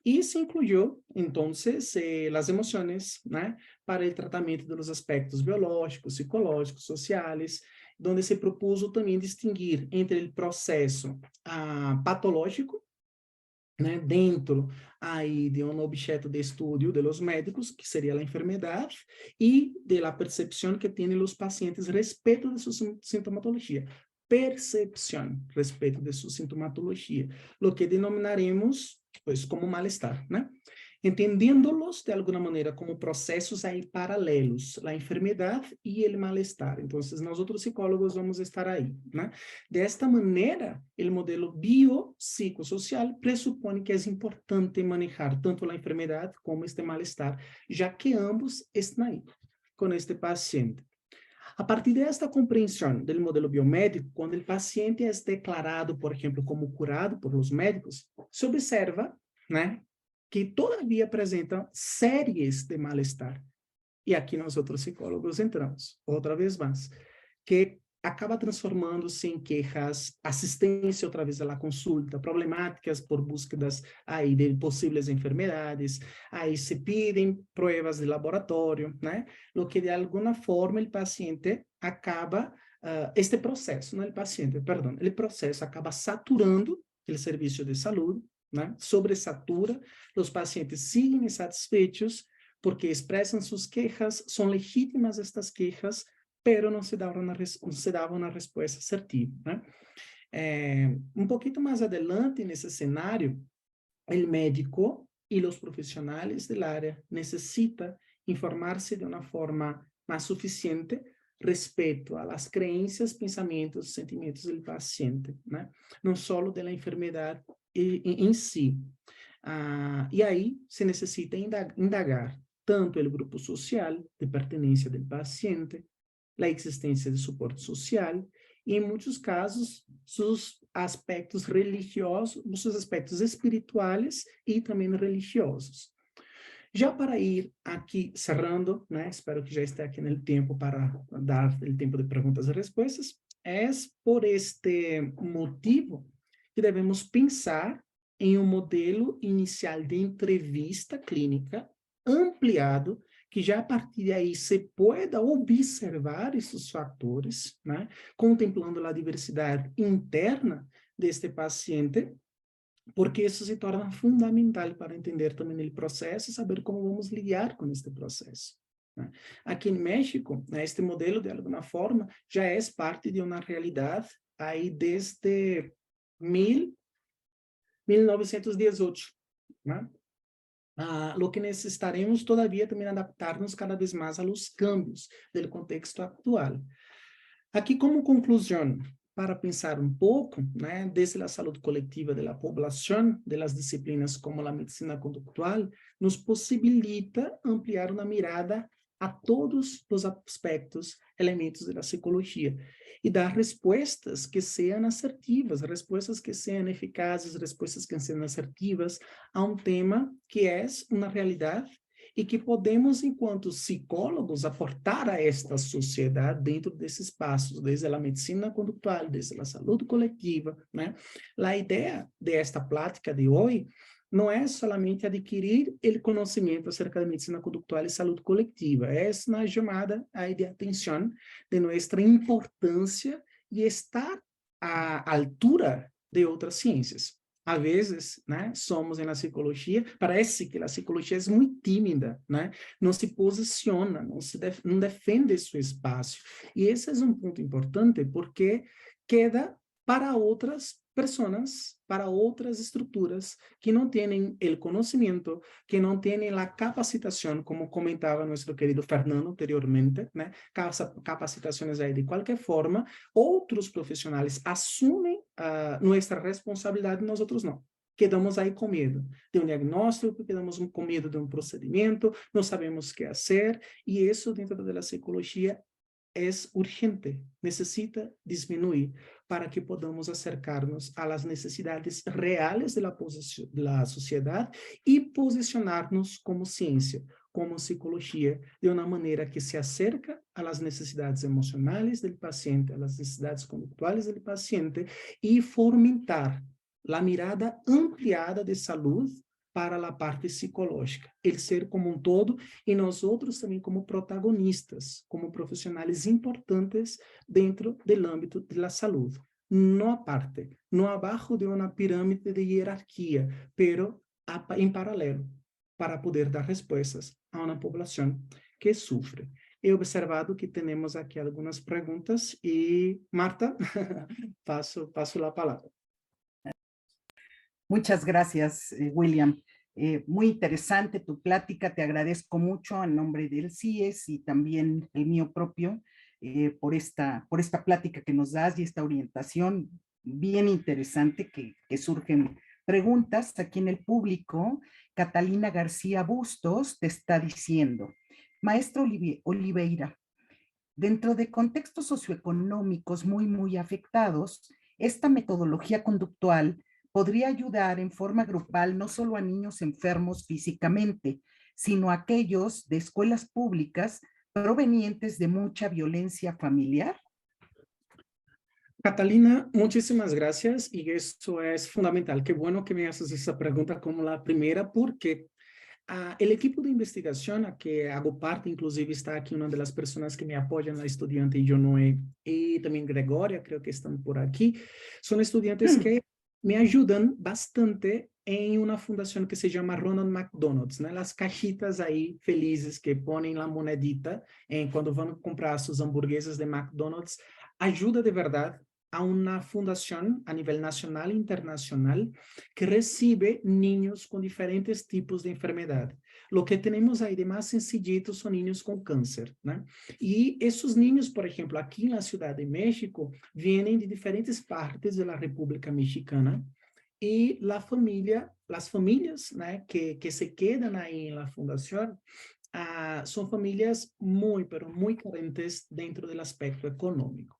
e se incluiu, então, as emoções, né, para o tratamento dos aspectos biológicos, psicológicos, sociais, onde se propôs também distinguir entre o processo patológico, né, dentro aí de um objeto de estudo de los médicos, que seria a enfermidade, e de la percepção que têm os pacientes respeito de sua sintomatologia. Percepção respeito de sua sintomatologia, lo que denominaremos como mal-estar, né? Entendendo-los de alguma maneira como processos aí paralelos, a enfermidade e o mal-estar. Então, nós outros psicólogos vamos estar aí, né? Desta maneira, o modelo biopsicossocial pressupõe que é importante manejar tanto a enfermidade como este mal-estar, já que ambos estão aí com este paciente. A partir de esta compreensão do modelo biomédico, quando o paciente é declarado, por exemplo, como curado por os médicos, se observa, né, que todavia apresentam séries de mal-estar. E aqui nós outros psicólogos entramos, outra vez mais, que acaba transformando-se em queixas, assistência outra vez à consulta, problemáticas por búsquedas aí de possíveis enfermidades, aí se pedem pruebas de laboratório, né? Lo que de alguma forma o paciente acaba, este processo, não o paciente, perdão, o processo acaba saturando o serviço de saúde, né? Sobresatura, os pacientes siguen insatisfeitos porque expressam suas queixas, são legítimas estas queixas, pero não se dava uma resposta assertiva, né? Um pouquinho mais adelante nesse cenário, o médico e os profissionais da área necessitam informar-se de uma forma mais suficiente respeito às crenças, pensamentos, sentimentos do paciente, né? Não só da enfermidade em si. E aí se necessita indagar tanto o grupo social de pertenência do paciente, a existência de suporte social e, em muitos casos, seus aspectos religiosos, seus aspectos espirituais e também religiosos. Já para ir aqui cerrando, né, espero que já esteja aqui no tempo para dar o tempo de perguntas e respostas, é por este motivo que devemos pensar em um modelo inicial de entrevista clínica ampliado, que já a partir daí se pueda observar esses fatores, né, contemplando a diversidade interna deste paciente, porque isso se torna fundamental para entender também o processo e saber como vamos lidar com este processo, né? Aqui em México, né, este modelo, de alguma forma, já é parte de uma realidade aí desde 1918, né? Lo que necessitaremos todavia também adaptar-nos cada vez mais aos cambios do contexto atual. Aqui, como conclusão, para pensar um pouco, né, desde a saúde coletiva da população, das disciplinas como a medicina conductual, nos possibilita ampliar uma mirada a todos os aspectos, elementos da psicologia, e dar respostas que sejam assertivas, respostas que sejam eficazes, respostas que sejam assertivas a um tema que é uma realidade e que podemos, enquanto psicólogos, aportar a esta sociedade dentro desses passos, desde a medicina conductual, desde a saúde coletiva, né? A ideia desta plática de hoje não é somente adquirir o conhecimento acerca da medicina conductual e saúde coletiva, é uma chamada aí de atenção de nossa importância e estar à altura de outras ciências. Às vezes, né, somos na psicologia, parece que a psicologia é muito tímida, né? Não se posiciona, não defende seu espaço. E esse é um ponto importante porque queda para outras pessoas, para outras estruturas que não têm o conhecimento, que não têm a capacitação, como comentava nosso querido Fernando anteriormente, né? Capacitações aí de qualquer forma, outros profissionais assumem nossa responsabilidade, nós outros não. Quedamos aí com medo de um diagnóstico, quedamos com medo de um procedimento, não sabemos o que fazer, e isso dentro da psicologia é urgente, necessita diminuir para que podamos acercar-nos às necessidades reais da sociedade e posicionar-nos como ciência, como psicologia, de uma maneira que se acerca às necessidades emocionais do paciente, às necessidades conductuais do paciente e fomentar a mirada ampliada de saúde para a parte psicológica, el ser como um todo e nós outros também como protagonistas, como profissionais importantes dentro do âmbito da saúde. Não aparte, não abaixo de uma pirâmide de hierarquia, pero em paralelo, para poder dar respostas a uma população que sofre. He observado que temos aqui algumas perguntas e, Marta, passo a palavra. Muchas gracias, William. Muy interesante tu plática, te agradezco mucho en nombre del CIES y también el mío propio por esta plática que nos das y esta orientación bien interesante que surgen preguntas aquí en el público. Catalina García Bustos te está diciendo, maestro Oliveira, Dentro de contextos socioeconómicos muy afectados, esta metodología conductual podría ayudar en forma grupal no solo a niños enfermos físicamente, sino a aquellos de escuelas públicas provenientes de mucha violencia familiar. Catalina, muchísimas gracias y eso es fundamental. Qué bueno que me haces esa pregunta como la primera porque el equipo de investigación a que hago parte, inclusive está aquí una de las personas que me apoyan, la estudiante Jonoe y también Gregoria, creo que están por aquí, son estudiantes que me ayudan bastante en una fundación que se llama Ronald McDonald's, ¿no? Las cajitas ahí felices que ponen la monedita cuando van a comprar sus hamburguesas de McDonald's, ayuda de verdad a una fundación a nivel nacional e internacional que recibe niños con diferentes tipos de enfermedad. Lo que tenemos ahí de más sencillito son niños con cáncer, ¿no? Y esos niños, por ejemplo, aquí en la Ciudad de México, vienen de diferentes partes de la República Mexicana y las familias, ¿no? que se quedan ahí en la fundación, son familias muy, pero muy carentes dentro del aspecto económico.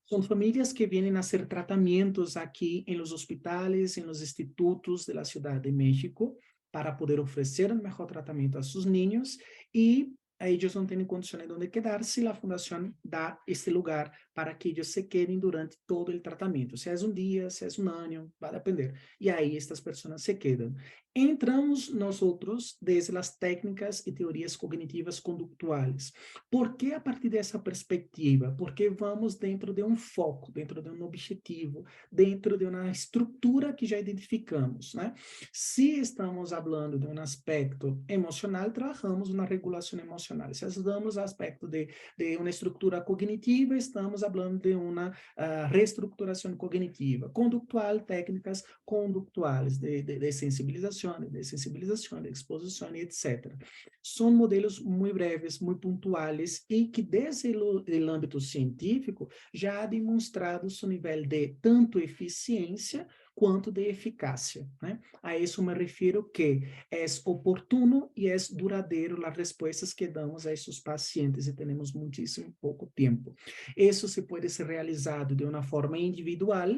Son familias que vienen a hacer tratamientos aquí en los hospitales, en los institutos de la Ciudad de México, para poder ofrecer el mejor tratamiento a sus niños y ellos no tienen condiciones de donde quedarse, la fundación da este lugar para que ellos se queden durante todo el tratamiento. Si es un día, si es un año, va a depender. Y ahí estas personas se quedan. Entramos nosotros desde las técnicas y teorías cognitivas conductuales. ¿Por qué a partir de esa perspectiva? Porque vamos dentro de un foco, dentro de un objetivo, dentro de una estructura que ya identificamos, ¿no? Si estamos hablando de un aspecto emocional, trabajamos una regulación emocional. Si estamos no aspecto de uma estrutura cognitiva, estamos falando de uma reestruturação cognitiva. Conductual, técnicas conductuais, de sensibilização, de exposição, etc. São modelos muito breves, muito pontuais e que, desde o âmbito científico, já ha demonstrado seu nível de tanto eficiência quanto de eficácia, né? A isso me refiro que é oportuno e é duradouro as respostas que damos a esses pacientes e temos muitíssimo pouco tempo. Isso se pode ser realizado de uma forma individual,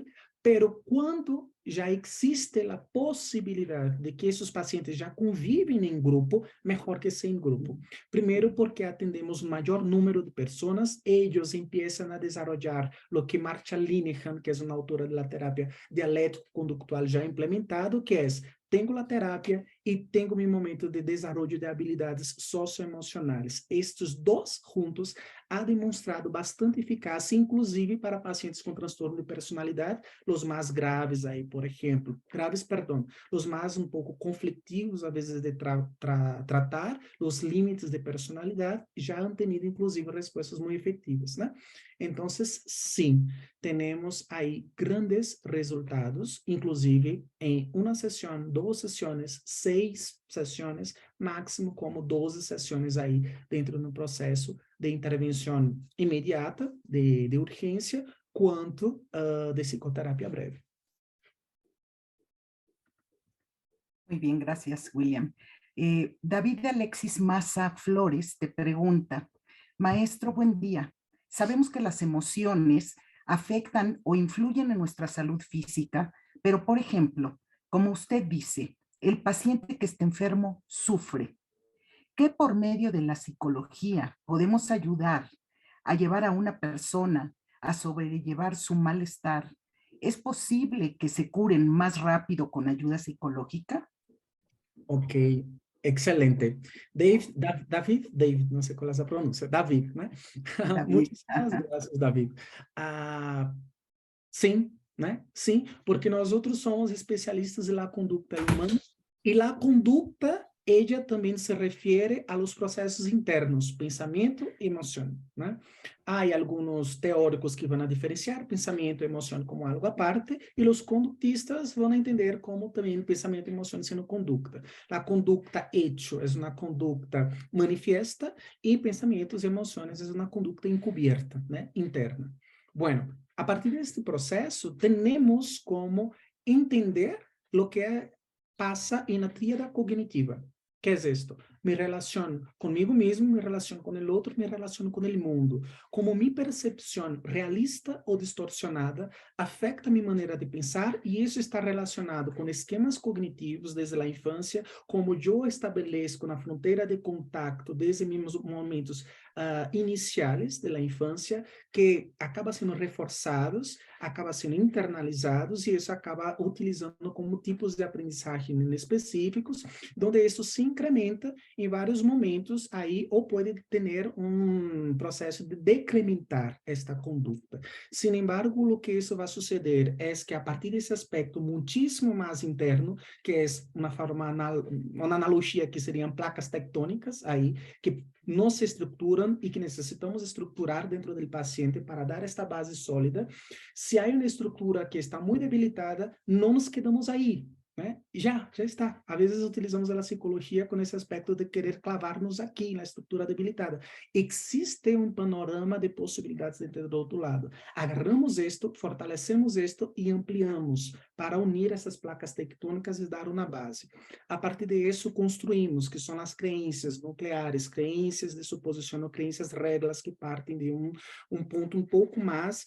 pero quando já existe a possibilidade de que esses pacientes já convivem em grupo, melhor que ser em grupo. Primeiro, porque atendemos maior número de pessoas, eles começam a desenvolver o que Marcia Linehan, que é uma autora da terapia dialético-conductual já implementado, que é tenho a terapia e tenho meu momento de desenvolvimento de habilidades socioemocionais. Estes dois juntos ha demonstrado bastante eficácia, inclusive para pacientes com transtorno de personalidade, os mais graves aí, por exemplo, os mais um pouco conflitivos, às vezes, de tratar, os limites de personalidade, já han tenido, inclusive, respostas muito efetivas, né? Então, sim, temos aí grandes resultados, inclusive em uma sessão, 2 sessões, 6 sessões, máximo como 12 sessões aí dentro do processo de intervenção imediata, de urgência, quanto de psicoterapia breve. Muy bien, gracias, William. David Alexis Maza Flores te pregunta, maestro, buen día. Sabemos que las emociones afectan o influyen en nuestra salud física, pero, por ejemplo, como usted dice, el paciente que está enfermo sufre. ¿Qué por medio de la psicología podemos ayudar a llevar a una persona a sobrellevar su malestar? ¿Es posible que se curen más rápido con ayuda psicológica? Ok, excelente. David, não sei qual é essa pronúncia, David, né? Muitíssimas graças, David. Sim, né? Sim, porque nós outros somos especialistas na conduta humana e a conduta, ella também se refere a los processos internos, pensamento e emoção, né? Há alguns teóricos que vão a diferenciar pensamento e emoção como algo à parte e os conductistas vão a entender como também pensamento e emoção sendo conduta. A conduta hecho é uma conduta manifiesta e pensamentos e emoções é uma conduta encubierta, né? Interna. Bueno, a partir deste processo, temos como entender o que passa na tríada cognitiva. ¿Qué es esto? mi relación conmigo mismo, mi relación con el otro, mi relación con el mundo. Como mi percepción realista o distorsionada afecta mi manera de pensar y eso está relacionado con esquemas cognitivos desde la infancia, como yo estabelezco na fronteira de contacto desde mis momentos iniciales de la infancia, que acaba sendo reforçados, acaba sendo internalizados e isso acaba utilizando como tipos de aprendizagem específicos, onde isso se incrementa em vários momentos aí ou pode ter um processo de decrementar esta conduta. Sin embargo, o que isso vai suceder é que a partir desse aspecto muitíssimo mais interno, que é uma analogia que seriam placas tectônicas aí, que não se estruturam e que necessitamos estruturar dentro do paciente para dar esta base sólida. Se há uma estrutura que está muito debilitada, não nos quedamos aí, né? Já está. Às vezes utilizamos a psicologia com esse aspecto de querer clavar-nos aqui na estrutura debilitada. Existe um panorama de possibilidades dentro do outro lado. Agarramos isto, fortalecemos isto e ampliamos para unir essas placas tectônicas e dar uma base. A partir disso, construímos, que são as crenças nucleares, crenças de suposição, crenças regras que partem de um ponto um pouco mais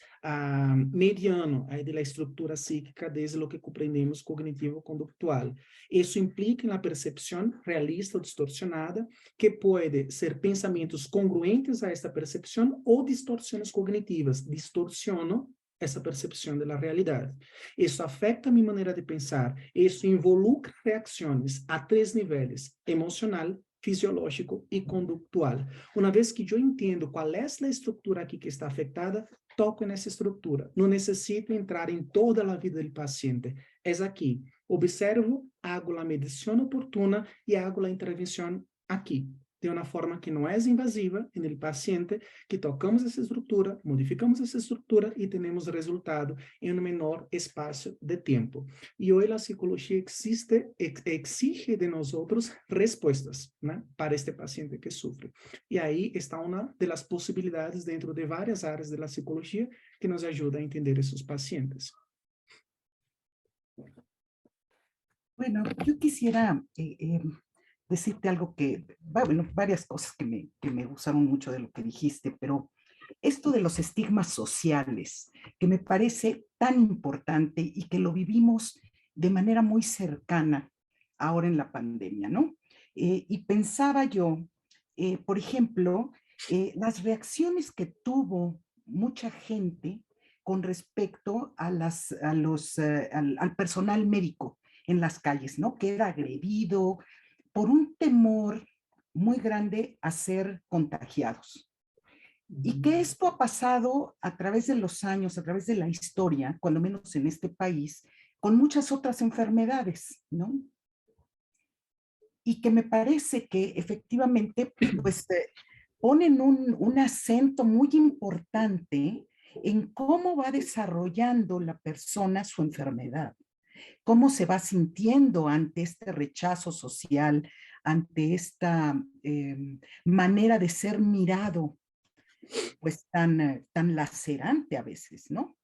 mediano aí da estrutura psíquica desde o que compreendemos cognitivo-conductual. Isso implica na percepção realista ou distorcionada, que pode ser pensamentos congruentes a esta percepção ou distorções cognitivas, distorcionam essa percepção da realidade. Isso afeta a minha maneira de pensar, isso involucra reações a 3 níveis, emocional, fisiológico e conductual. Uma vez que eu entendo qual é a estrutura aqui que está afetada, toco nessa estrutura. Não necessito entrar em toda a vida do paciente. É aqui. Observo, hago a medição oportuna e hago a intervenção aqui. De uma forma que não é invasiva no paciente, que tocamos essa estrutura, modificamos essa estrutura e temos resultado em um menor espaço de tempo. E hoje a psicologia exige de nós respostas, né, para este paciente que sofre. E aí está uma das possibilidades dentro de várias áreas da psicologia que nos ajuda a entender esses pacientes. Bueno, yo quisiera decirte algo bueno, varias cosas que me gustaron mucho de lo que dijiste, pero esto de los estigmas sociales, que me parece tan importante y que lo vivimos de manera muy cercana ahora en la pandemia, ¿no? Y pensaba yo, por ejemplo, las reacciones que tuvo mucha gente con respecto a al personal médico en las calles, ¿no? Que era agredido por un temor muy grande a ser contagiados. Y que esto ha pasado a través de los años, a través de la historia, cuando menos en este país, con muchas otras enfermedades, ¿no? Y que me parece que efectivamente, pues, ponen un acento muy importante en cómo va desarrollando la persona su enfermedad, cómo se va sintiendo ante este rechazo social, ante esta manera de ser mirado, pues tan lacerante a veces, ¿no?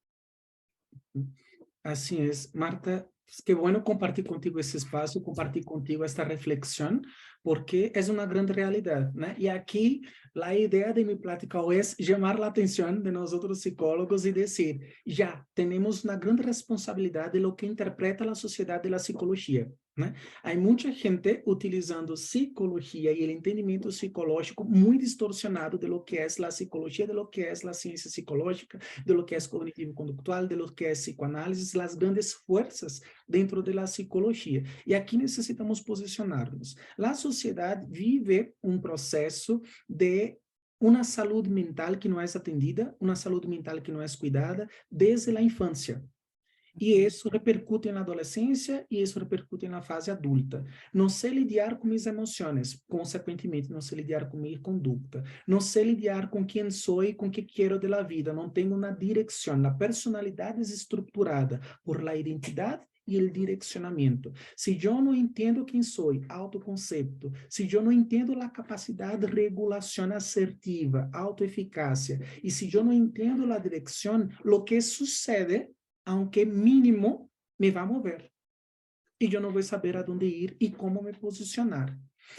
Así es, Marta. Qué bueno compartir contigo ese espacio, compartir contigo esta reflexión, porque es una gran realidad, ¿no? Y aquí la idea de mi plática hoy es llamar la atención de nosotros psicólogos y decir, ya tenemos una gran responsabilidad de lo que interpreta la sociedad de la psicología, ¿no? Hay mucha gente utilizando psicología y el entendimiento psicológico muy distorsionado de lo que es la psicología, de lo que es la ciencia psicológica, de lo que es cognitivo-conductual, de lo que es psicoanálisis, las grandes fuerzas dentro de la psicología. Y aquí necesitamos posicionarnos. La sociedad vive un proceso de uma saúde mental que não é atendida, uma saúde mental que não é cuidada desde a infância. E isso repercute na adolescência e isso repercute na fase adulta. Não sei lidar com minhas emoções, consequentemente não sei lidar com minha conduta. Não sei lidar com quem sou e com o que quero da vida. Não tenho uma direção. A personalidade é estruturada por la identidade e o direcionamento. Se eu não entendo quem sou, autoconcepto, se eu não entendo a capacidade de regulação assertiva, autoeficácia, e se eu não entendo a direção, o que sucede, aunque mínimo, me vai mover. E eu não vou saber aonde ir e como me posicionar.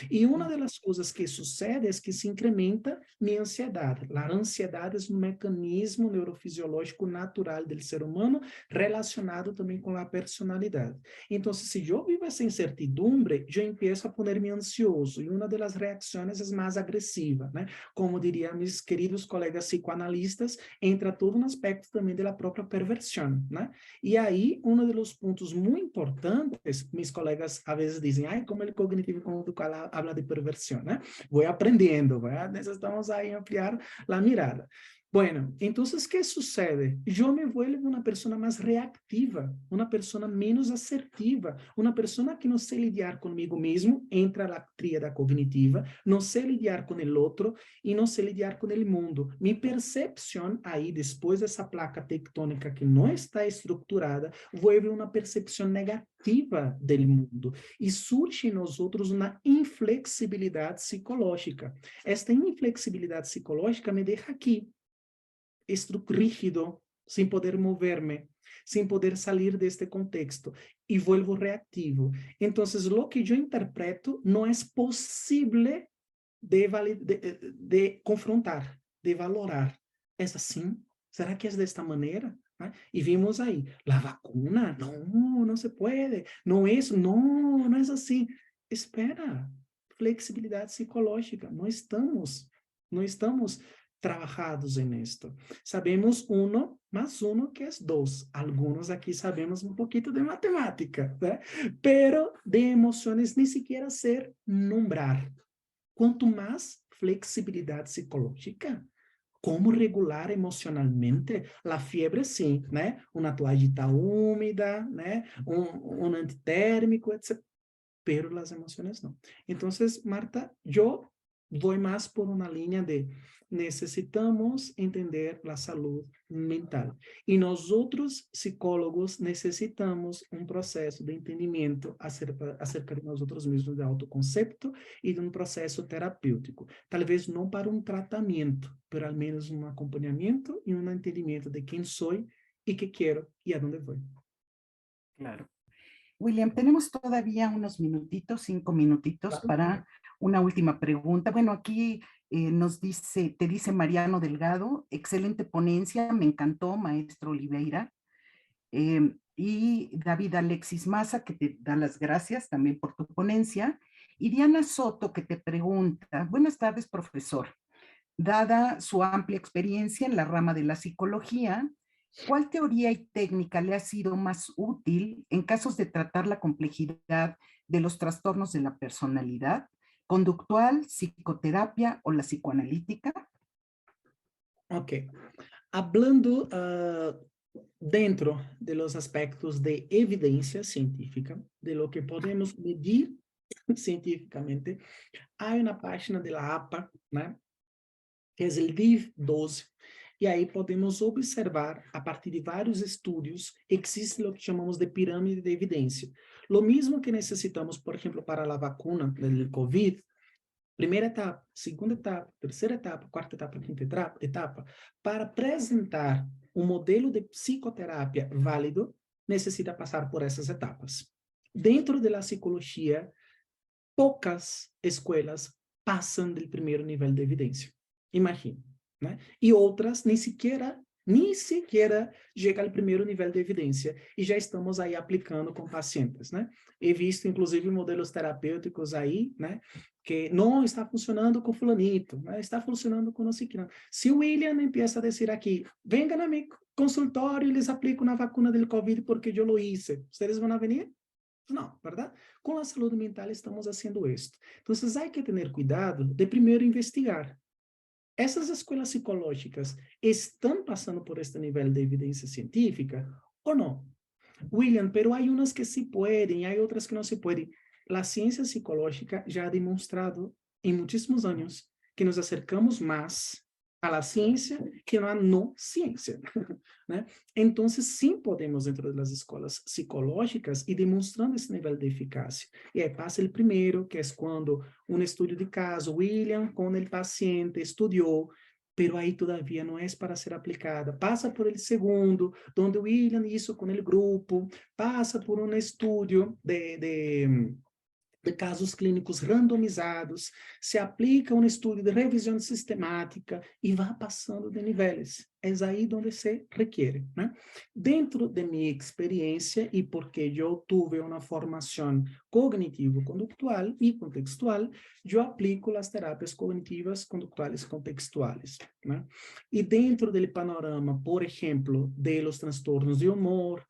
E uma das coisas que sucede é que se incrementa minha ansiedade. A ansiedade é um mecanismo neurofisiológico natural do ser humano relacionado também com a personalidade. Então, se eu vivo essa incertidumbre, eu empiezo a poner-me ansioso, e uma das reações é mais agressiva, né? Como diriam meus queridos colegas psicoanalistas, entra todo um aspecto também da própria perversão, né? E aí, um dos pontos muito importantes, meus colegas às vezes dizem, ai, como ele cognitivo conductual habla de perversión, ¿eh? Voy aprendiendo, ¿verdad? Necesitamos ahí ampliar la mirada. Bueno, entonces, ¿qué sucede? Yo me vuelvo una persona más reactiva, una persona menos asertiva, una persona que no sé lidiar conmigo mismo, entra la tríada cognitiva, no sé lidiar con el otro y no sé lidiar con el mundo. Mi percepción ahí, después de esa placa tectónica que no está estructurada, vuelve una percepción negativa del mundo e surge em nós outros uma inflexibilidade psicológica. Esta inflexibilidade psicológica me deixa aqui, rígido, sem poder mover-me, sem poder sair deste contexto, e volvo reativo. Então, o que eu interpreto não é possível de confrontar, de valorar. É assim? Será que é desta maneira? Y vimos ahí, la vacuna, no, no se puede, no es, no, no es así. Espera, flexibilidad psicológica, no estamos trabajados en esto. Sabemos 1 más 1 que es 2. Algunos aquí sabemos un poquito de matemática, ¿eh? Pero de emociones ni siquiera ser nombrar. Quanto mais flexibilidade psicológica, como regular emocionalmente a fiebre, sim, né? Uma toalhita úmida, né? Um antitérmico, etc. Pero as emoções não. Então, Marta, eu vou mais por uma linha de necessitamos entender a saúde mental. E nós outros psicólogos necessitamos um processo de entendimento acerca de nós outros mesmos, de autoconcepto e de um processo terapêutico. Talvez não para um tratamento, mas ao menos um acompanhamento e um entendimento de quem sou e que quero e a onde vou. Claro. William, tenemos todavía unos minutitos, 5 minutitos, claro, para una última pregunta. Bueno, aquí te dice Mariano Delgado, excelente ponencia, me encantó, maestro Oliveira. Y David Alexis Maza, que te da las gracias también por tu ponencia. Y Diana Soto, que te pregunta, buenas tardes, profesor. Dada su amplia experiencia en la rama de la psicología, ¿cuál teoría y técnica le ha sido más útil en casos de tratar la complejidad de los trastornos de la personalidad, conductual, psicoterapia o la psicoanalítica? Ok. Hablando dentro de los aspectos de evidencia científica, de lo que podemos medir científicamente, hay una página de la APA, ¿no? Que é o DIV-12, e aí podemos observar, a partir de vários estudos, existe o que chamamos de pirâmide de evidência. Lo mesmo que necessitamos, por exemplo, para a vacuna do COVID, primeira etapa, segunda etapa, terceira etapa, quarta etapa, quinta etapa, para apresentar um modelo de psicoterapia válido, necessita passar por essas etapas. Dentro da psicologia, poucas escolas passam do primeiro nível de evidência. Imagina, né? E outras nem sequer chega ao primeiro nível de evidência e já estamos aí aplicando com pacientes, né? He visto, inclusive, modelos terapêuticos aí, né? Que não está funcionando com fulanito, né? Está funcionando com não sei quem. Se o William empieza a dizer aqui, venga na meu consultório e les aplico na vacuna do COVID porque eu lo hice, vocês vão vir? Não, verdade? Com a saúde mental estamos fazendo isso. Então, há que ter cuidado de primeiro investigar. Essas escolas psicológicas estão passando por este nível de evidência científica ou não? William, pero há umas que se podem, há outras que não se podem. A ciência psicológica já ha demonstrado em muitíssimos anos que nos acercamos mais à ciência que a não ciência, né? Então, sim podemos dentro das escolas psicológicas e demonstrando esse nível de eficácia. E aí passa o primeiro, que é quando um estudo de caso, William com o paciente estudou, pero aí todavia não é para ser aplicada. Passa por el segundo, onde William isso com o grupo, passa por um estudo de casos clínicos randomizados, se aplica um estudo de revisão sistemática e vai passando de níveis. É aí onde se requer, né? Dentro de minha experiência, e porque eu tive uma formação cognitivo-conductual e contextual, eu aplico as terapias cognitivas, conductuais e contextuais, né? E dentro do panorama, por exemplo, de los transtornos de humor,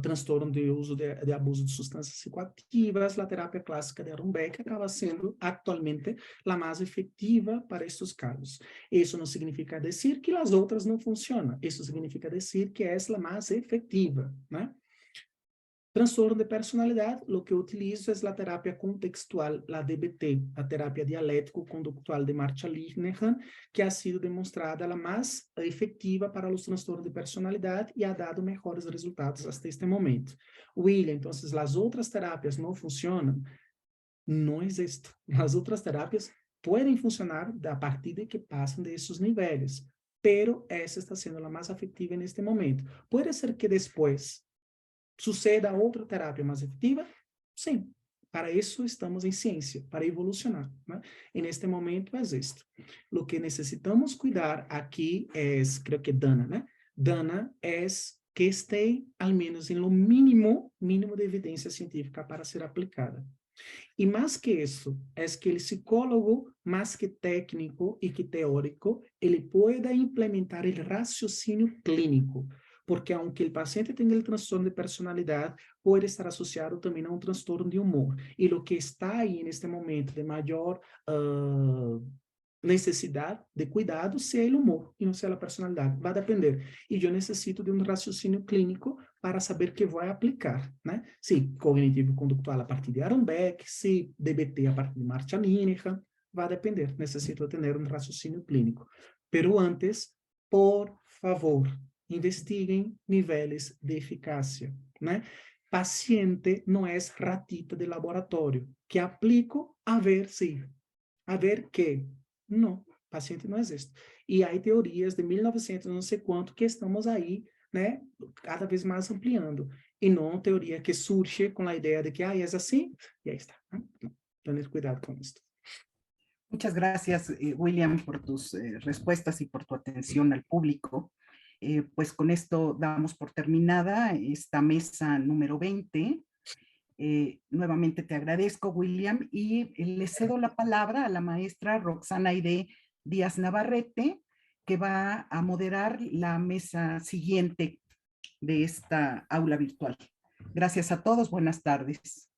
transtorno de uso de abuso de substâncias psicoativas, a terapia clássica de Runbeck acaba sendo atualmente a mais efetiva para estes casos. Isso não significa dizer que as outras não funcionam, isso significa dizer que é a mais efetiva, né? Transtorno de personalidade, o que eu utilizo é a terapia contextual, a DBT, a terapia dialético-conductual de Marcia Linehan, que ha sido demonstrada a mais efetiva para os transtornos de personalidade e ha dado melhores resultados até este momento. William, então, as outras terapias não funcionam? Não existe. As outras terapias podem funcionar a partir de que passam desses níveis, pero essa está sendo a mais efetiva neste momento. Pode ser que depois suceda outra terapia mais efetiva? Sim. Para isso estamos em ciência, para evolucionar, né? E neste momento existe. O que necessitamos cuidar aqui é, creo que Dana, né? Dana é que esteja, ao menos, em lo mínimo de evidência científica para ser aplicada. E mais que isso, é que o psicólogo, mais que técnico e que teórico, ele pueda implementar o raciocínio clínico, porque aunque o paciente tenha o transtorno de personalidade, pode estar associado também a um transtorno de humor. E o que está aí neste momento de maior necessidade de cuidado se é o humor e não se é a personalidade. Vai depender. E eu necessito de um raciocínio clínico para saber que vou aplicar, né? Se cognitivo-conductual a partir de Aaron Beck, se DBT a partir de Marcia Linehan, vai depender. Necessito ter um raciocínio clínico. Pero antes, por favor, investiguem níveis de eficácia, né? Paciente não é ratita de laboratório, que aplico a ver se, a ver que. Não, paciente não existe. E há teorias de 1900, não sei quanto, que estamos aí, né, cada vez mais ampliando. E não teoria que surge com a ideia de que, é assim, e aí está. Né? Tener cuidado com isso. Muchas gracias, William, por tus respuestas y por tu atención al público. Pues con esto damos por terminada esta mesa número 20. Nuevamente te agradezco, William, y le cedo la palabra a la maestra Roxana Aide Díaz Navarrete, que va a moderar la mesa siguiente de esta aula virtual. Gracias a todos, buenas tardes.